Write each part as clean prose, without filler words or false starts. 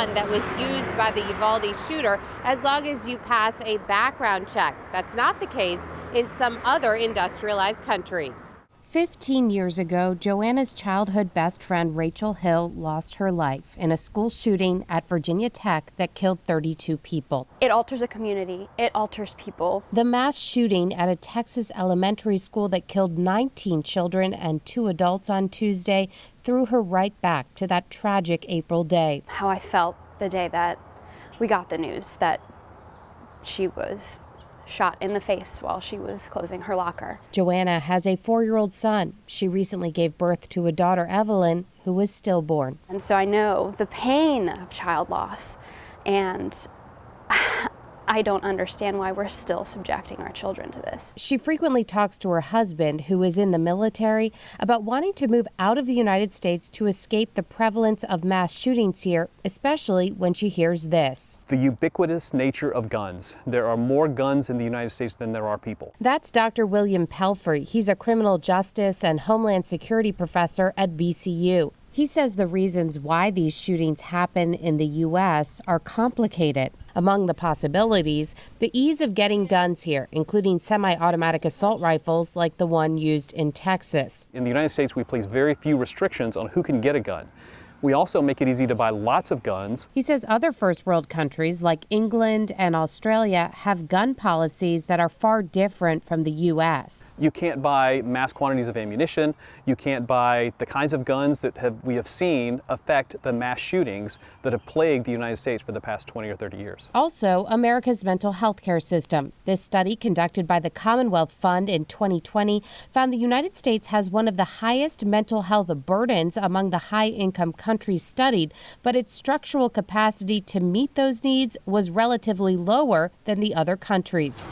gun that was used by the Uvalde shooter as long as you pass a background check. That's not the case in some other industrialized countries. 15 years ago, Joanna's childhood best friend Rachel Hill lost her life in a school shooting at Virginia Tech that killed 32 people. It alters a community. It alters people. The mass shooting at a Texas elementary school that killed 19 children and 2 adults on Tuesday threw her right back to that tragic April day. How I felt the day that we got the news that she was shot in the face while she was closing her locker. Joanna has a 4-year-old son. She recently gave birth to a daughter, Evelyn, who was stillborn. And so I know the pain of child loss, and I don't understand why we're still subjecting our children to this. She frequently talks to her husband, who is in the military, about wanting to move out of the United States to escape the prevalence of mass shootings here, especially when she hears this. The ubiquitous nature of guns. There are more guns in the United States than there are people. That's Dr. William Pelfrey. He's a criminal justice and homeland security professor at VCU. He says the reasons why these shootings happen in the U.S. are complicated. Among the possibilities, the ease of getting guns here, including semi-automatic assault rifles like the one used in Texas. In the United States, we place very few restrictions on who can get a gun. We also make it easy to buy lots of guns. He says other first world countries like England and Australia have gun policies that are far different from the U.S. You can't buy mass quantities of ammunition. You can't buy the kinds of guns that we have seen affect the mass shootings that have plagued the United States for the past 20 or 30 years. Also, America's mental health care system. This study conducted by the Commonwealth Fund in 2020 found the United States has one of the highest mental health burdens among the high-income countries studied, but its structural capacity to meet those needs was relatively lower than the other countries.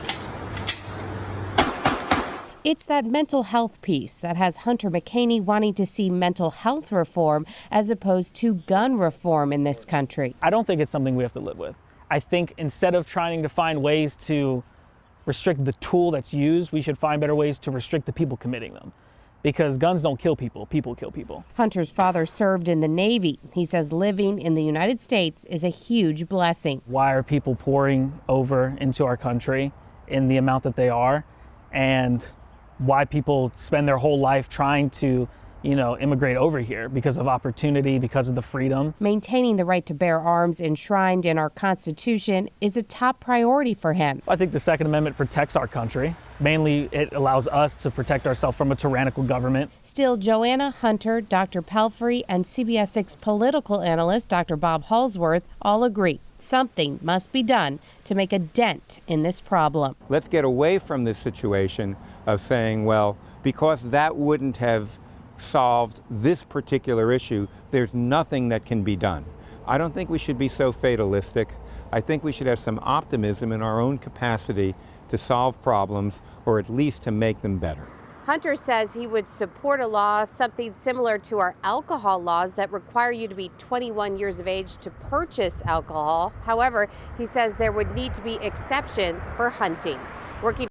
It's that mental health piece that has Hunter McCaney wanting to see mental health reform as opposed to gun reform in this country. I don't think it's something we have to live with. I think instead of trying to find ways to restrict the tool that's used, we should find better ways to restrict the people committing them. Because guns don't kill people, people kill people. Hunter's father served in the Navy. He says living in the United States is a huge blessing. Why are people pouring over into our country in the amount that they are? And why people spend their whole life trying to, immigrate over here because of opportunity, because of the freedom. Maintaining the right to bear arms enshrined in our Constitution is a top priority for him. I think the Second Amendment protects our country. Mainly, it allows us to protect ourselves from a tyrannical government. Still, Joanna, Hunter, Dr. Pelfrey, and CBS 6 political analyst Dr. Bob Halsworth all agree something must be done to make a dent in this problem. Let's get away from this situation of saying, well, because that wouldn't have solved this particular issue, there's nothing that can be done. I don't think we should be so fatalistic. I think we should have some optimism in our own capacity to solve problems, or at least to make them better. Hunter says he would support a law, something similar to our alcohol laws that require you to be 21 years of age to purchase alcohol. However, he says there would need to be exceptions for hunting. Working